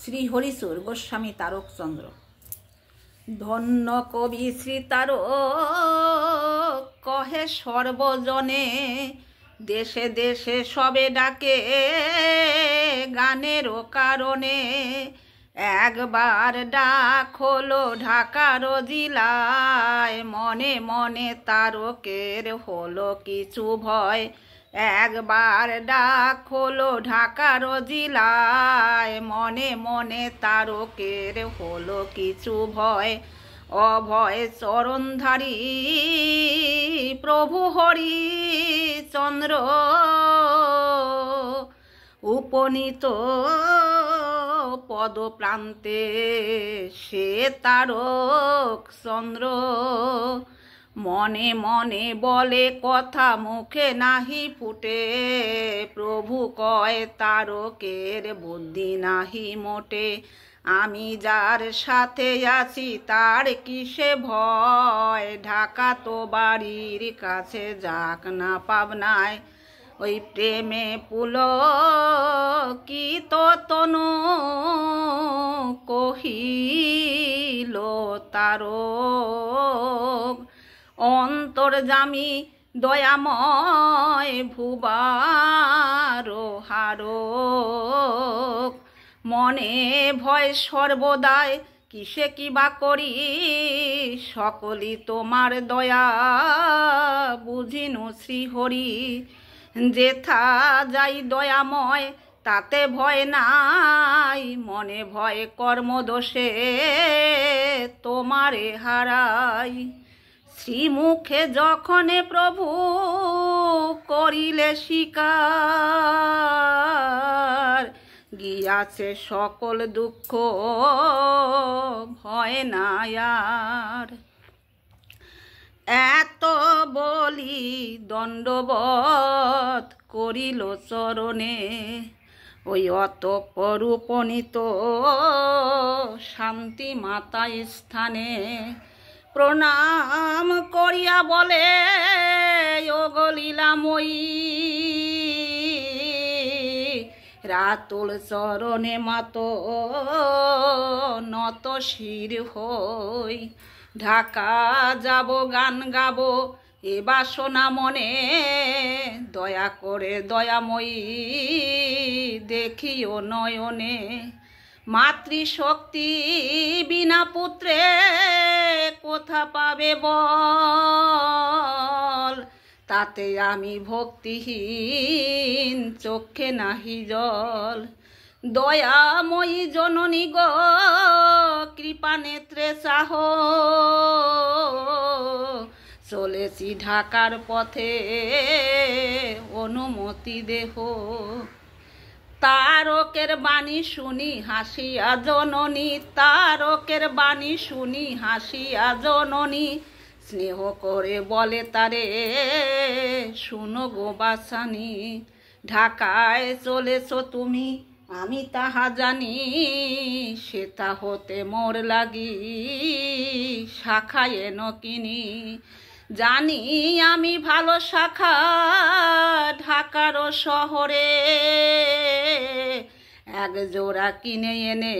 শ্রীহরিচর গোস্বামী তারকচন্দ্র। ধন্য কবি শ্রী তারক কহে সর্বজনে, দেশে দেশে সবে ডাকে গানেরও কারণে। একবার ডাক হলো ঢাকার জেলায়, মনে মনে তারকের হলো কিছু ভয়। একবার ডাক হলো ঢাকার জেলায়, মনে মনে তারকের হলো কিছু ভয়। অভয় চরণধারী প্রভু হরিচন্দ্র, উপনীত পদপ্রান্তে সে তারকচন্দ্র। মনে মনে বলে কথা মুখে নাহি ফুটে, প্রভু কয় তারকের বুদ্ধি নাহি মোটে। আমি যার সাথে আছি তার কিসে ভয়, ঢাকা তো বাড়ির কাছে যাক না পাবনায়। ওই প্রেমে পুলকিত তনু কহিল তারক, অন্তর্যামী দয়াময় ভুবার হারক। মনে ভয় সর্বদাই কিসে কিবা করি, সকলই তোমার দয়া বুঝিনু শ্রীহরি। যেথা যাই দয়াময় তাতে ভয় নাই, মনে ভয় কর্মদোষে তোমারে হারাই। শ্রীমুখে যখনে প্রভু করিলে স্বীকার, গিয়াছে সকল দুঃখ ভয় না আর। এত বলি দণ্ডবৎ করিল চরণে, ওই অতঃপর উপনীত শান্তি মাতা স্থানে। প্রণাম করিয়া বলে ওগো লীলাময়ী, রাতুল চরণে মাত নত শির হই। ঢাকা যাব গান গাবো এ বাসনা মনে, দয়া করে দয়াময়ী দেখিও নয়নে। মাতৃশক্তি বিনা পুত্রে কোথা পাবে বল, তাতে আমি ভক্তিহীন চক্ষে নাহি জল। দয়াময়ী জননী গো কৃপা নেত্রে চাহ, চলেছি ঢাকার পথে অনুমতি দেহ। তারকের বাণী শুনি হাসিয়া জননী, তারকের বাণী শুনি হাসিয়া জননী। স্নেহ করে বলে তারে শুনো গো বাসানি, ঢাকায় চলেছ তুমি আমি তাহা জানি। সেটা হতে মোর লাগি শাখায় নকিনি, জানি আমি ভালো শাখা ঢাকার শহরে। এক জোড়া কিনে এনে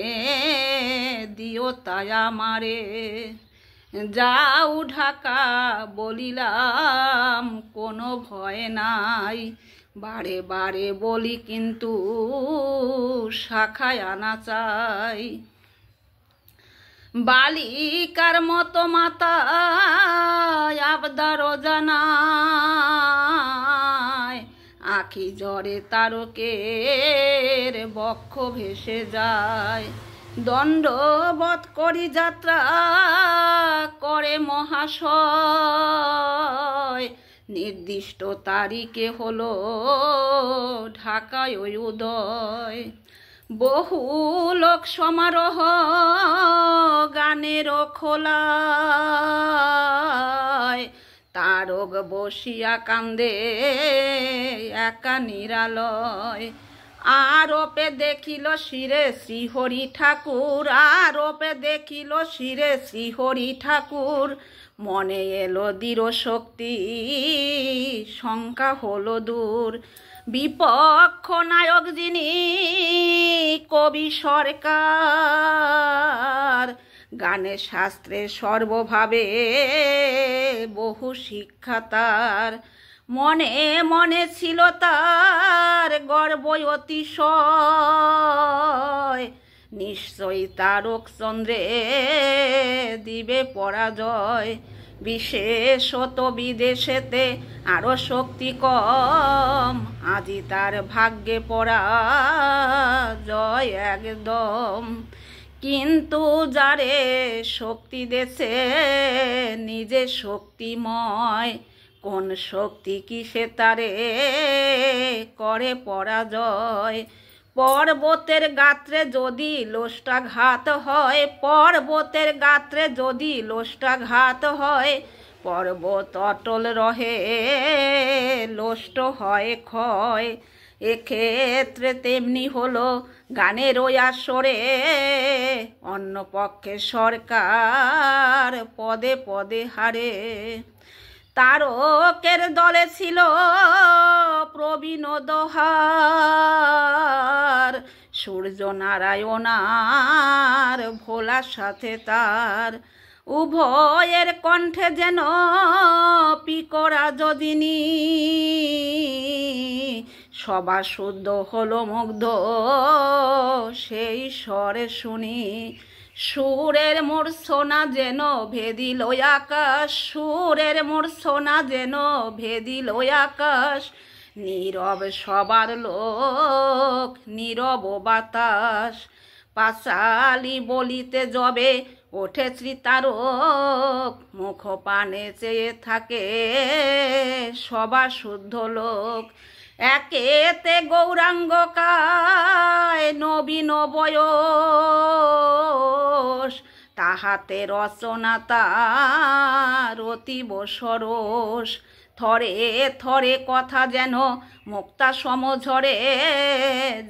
দিও তাই আমারে। যাও ঢাকা বলিলাম কোনো ভয় নাই, বারে বারে বলি কিন্তু শাখায় আনা চাই। বালিকার মতো মাতা আবদার জানায়, আখি জ্বরে তারকের বক্ষ ভেসে যায়। দণ্ডবৎ করি যাত্রা করে মহাশয়, নির্দিষ্ট তারিখে হলো ঢাকায় ওই উদয়। বহু লোক সমারোহ গানের খোলায়, তারক বসিয়া কান্দে একা নিরালয়। আরোপে দেখিল শিরে শ্রীহরি ঠাকুর, আরোপে দেখিল শিরে শ্রীহরি ঠাকুর। মনে এলো দৃঢ় শক্তি শঙ্কা হলো দূর, বিপক্ষ নায়ক যিনি রবি সরকার। গানে শাস্ত্রে সর্বভাবে বহু শিক্ষা তার। মনে মনে ছিল তার গর্ব অতিশয়, নিশ্চয়ই তারকচন্দ্রে দিবে পরাজয়। বিশেষত বিদেশেতে আরো শক্তি কম, আজি তার ভাগ্যে পরাজয় একদম। কিন্তু যারে শক্তি দেছে নিজে শক্তিময়, কোন শক্তি কিসে তারে করে পরাজয়। পর্বতের গাত্রে যদি লোষ্টাঘাত হয়, পর্বতের গাত্রে যদি লোষ্টাঘাত হয়, পর্বত অটল রহে লোষ্ট হয় ক্ষয়। এক্ষেত্রে তেমনি হলো গানের ওই আসরে, অন্য পক্ষে সরকার পদে পদে হারে। তারকের দলে ছিল প্রবীণ দোহার, সূর্য নারায়ণ আর ভোলার সাথে তার। উভয়ের কণ্ঠে যেন পিকরা যদিনী, সবা শুদ্ধ হলো মুগ্ধ সেই স্বরে শুনি। সুরের মূর্ছনা যেন ভেদিল আকাশ, সুরের মূর্ছনা যেন ভেদিল আকাশ। নীরব সবার লোক, নীরব বাতাস। পাঁচালি বলিতে যবে ওঠে শ্রীতারক, মুখ পানে চেয়ে থাকে সবা শুদ্ধ লোক। একেতে গৌরাঙ্গকায় নবীন বয়স, তাহাতে রচনা তার অতীব সরস। থরে থরে কথা যেন মুক্তা সমঝরে,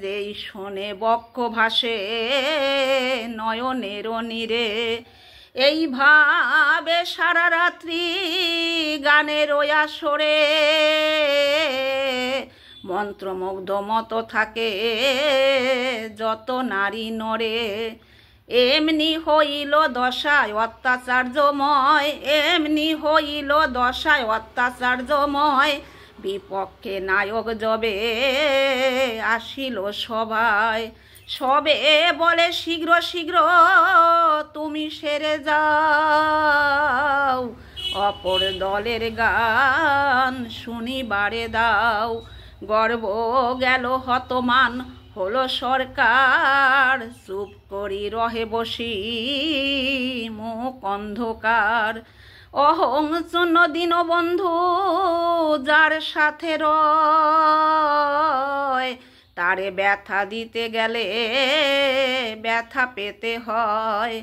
যেই শোনে বক্ষ ভাসে নয়নের নীরে। এইভাবে সারা রাত্রি গানের ওই আসরে, মন্ত্রমুগ্ধ মতো থাকে যত নারী নরে। এমনি হইল দশায় অত্যাচার্যময়, এমনি হইল দশায় অত্যাচার্যময়। বিপক্ষে নায়ক যবে আসিল সভায়, সবে বলে শীঘ্র শীঘ্র তুমি সেরে যাও, অপর দলের গান শুনিবারে দাও। গর্ব গেল হতমান হলো সরকার, চুপ করি রহে বসি মুখ অন্ধকার। অহং চূন্য দীনবন্ধু যার সাথে রয়, তারে ব্যথা দিতে গেলে ব্যথা পেতে হয়।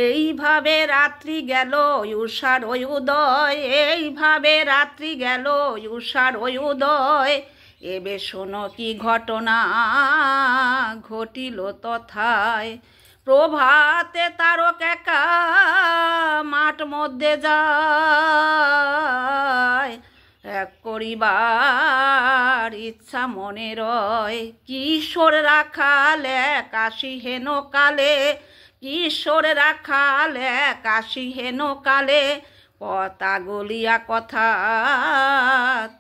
এইভাবে রাত্রি গেল উষার ওই উদয়, এইভাবে রাত্রি গেল উষার ওই উদয়। এবে শোনো কি ঘটনা ঘটিল তথায়। প্রভাতে তারক একা মাঠ মধ্যে যায়, এক করিবার ইচ্ছা মনে রয়। কিশোর রাখাল এক আসি হেন কালে, কিশোর রাখাল এক আসি হেন কালে। পতা গলিয়া কথা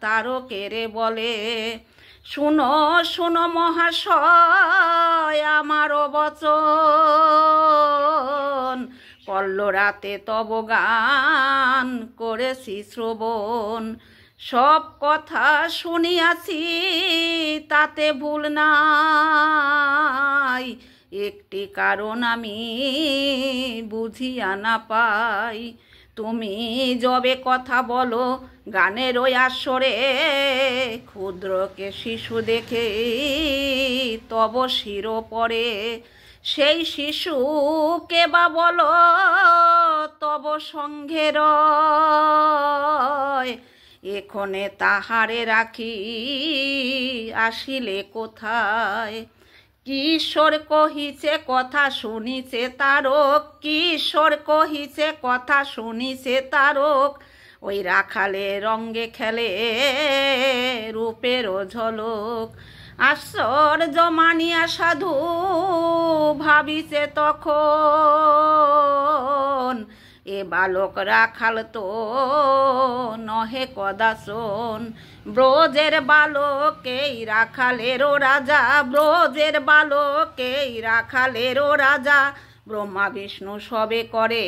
তারকেরে বলে, শুনো শুনো মহাশয় আমারও বচন। কল্ল রাতে তব গান করেছি শ্রবণ, সব কথা শুনিয়াছি তাতে ভুল নাই। একটি কারণ আমি বুঝিয়া না পাই, তুমি যবে কথা বলো গানের ওই আসরে। ক্ষুদ্রকে শিশু দেখে তব শির পরে, সেই শিশুকে বা বলো তব সঙ্গে রয়। এখনে তাহারে রাখি আসিলে কোথায়। কিশোর কহিছে কথা শুনিছে তারক, কিশোর কহিছে কথা শুনিছে তারক। ওই রাখালে রঙ্গে খেলে রূপেরও ঝলক। আশ্চর্য মানিয়া সাধু ভাবিছে তখন, এ বালক রাখাল তো নহে কদাসন। ব্রজের বালকেই রাখালেরও রাজা, ব্রজের বালকেই রাখালেরও রাজা। ব্রহ্মা বিষ্ণু সবে করে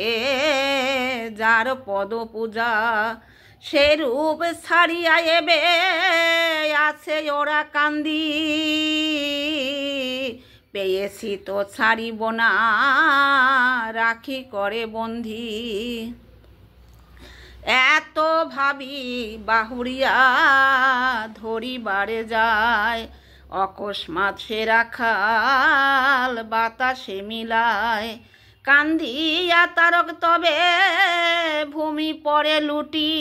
যার পদ পূজা, সে রূপ ছাড়িয়া এবে আছে ওরা কান্দি। পেয়েছি তো ছাড়িব না, রাখি করে বন্ধি। এত ভাবি বাহুরিয়া ধরিবারে যায়, অকস্মাৎ সে রাখাল বাতাসে মিলায়। কান্দিয়া তারক তবে ভূমি পড়ে লুটি,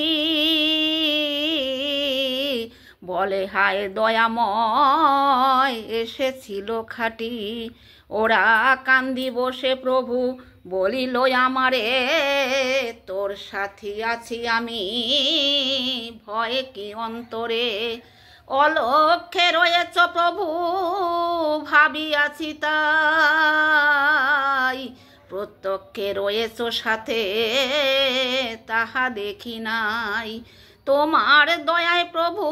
বলে হায় দয়াময় এসেছিল খাটি। ওরা কান্দি বসে প্রভু বলিল আমারে, তোর সাথী আছি আমি ভয়ে কি অন্তরে। অলক্ষ্যে রয়েছ প্রভু ভাবিয়াছি তাই, প্রত্যক্ষে রয়েছ সাথে তাহা দেখি নাই। তোমার দয়ায় প্রভু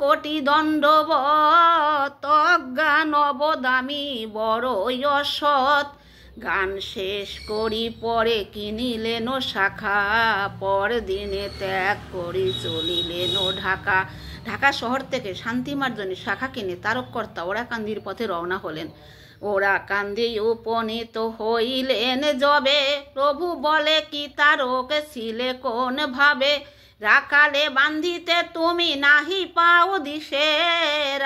কোটি দণ্ডবত, অজ্ঞান অবদামি বড়ই অসৎ। গান শেষ করি পরে কিনিলেন শাখা, পর দিনে ত্যাগ করি চলিলেন ঢাকা। ঢাকা শহর থেকে শান্তি মার্জনী শাখা কিনে তারককর্তা ওরাকান্দির পথে রওনা হলেন। ওরাকান্দি উপনীত হইলেন যবে, প্রভু বলে কি তারক ছিলে কোন ভাবে। রাখালে বান্ধিতে তুমি নাহি পাও দিশে,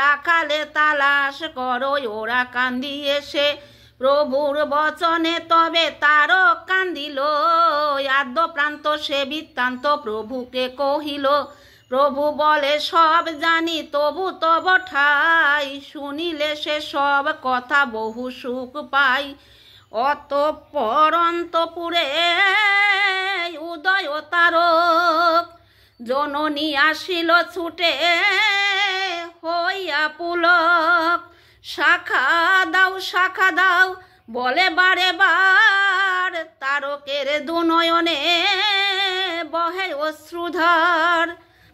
রাখালে তালাশ করো ওরাকান্দি এসে। প্রভুর বচনে তবে তারক কান্দিল, আদ্য প্রান্ত সে বৃত্তান্ত প্রভুকে কহিল। প্রভু বলে সব জানি তবু তব ঠাই, শুনিলে সে সব কথা বহু সুখ পাই। অতঃপর অন্তপুরে উদয় তারক, জননী আসিল ছুটে হইয়া পুলক। শাখা দাও শাখা দাও বলে বারে বার, তারকের দুনয়নে বহে অশ্রুধার।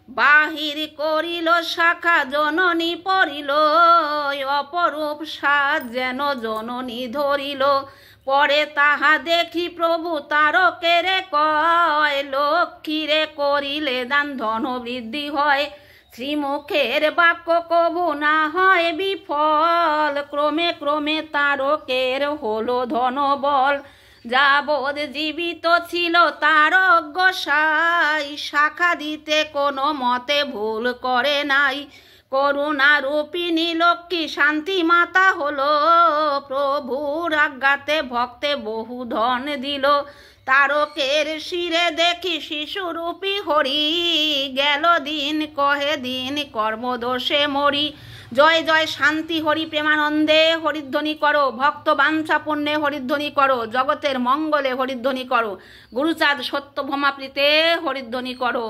বাহির করিল শাখা জননী পড়িল, অপরূপ সাজ যেন জননী ধরিল। পরে তাহা দেখি প্রভু তারকেরে কয়, লক্ষ্মীরে করিলে দান ধন বৃদ্ধি হয়। শ্রীমুখের বাক্য কবু না হয় বিফল, ক্রমে ক্রমে তারকের হলো ধনবল। যাবৎ জীবিত ছিল তারক গোসাই, শাখা দিতে কোনো মতে ভুল করে নাই। করুণা রূপিণী লক্ষ্মী শান্তি মাতা হলো, প্রভুর আজ্ঞাতে ভক্তে বহু ধন দিল। তারকের শিরে দেখি শিশুরূপী হরি, গেল দিন কহে দিন কর্মদোষে মরি। জয় জয় শান্তি হরি প্রেমানন্দে হরিধ্বনি করো, ভক্ত বাঞ্ছা পুণ্যে হরিধ্বনি করো, জগতের মঙ্গলে হরিধ্বনি করো, গুরুচাঁদ সত্যভমাপ্রীতে হরিধ্বনি করো।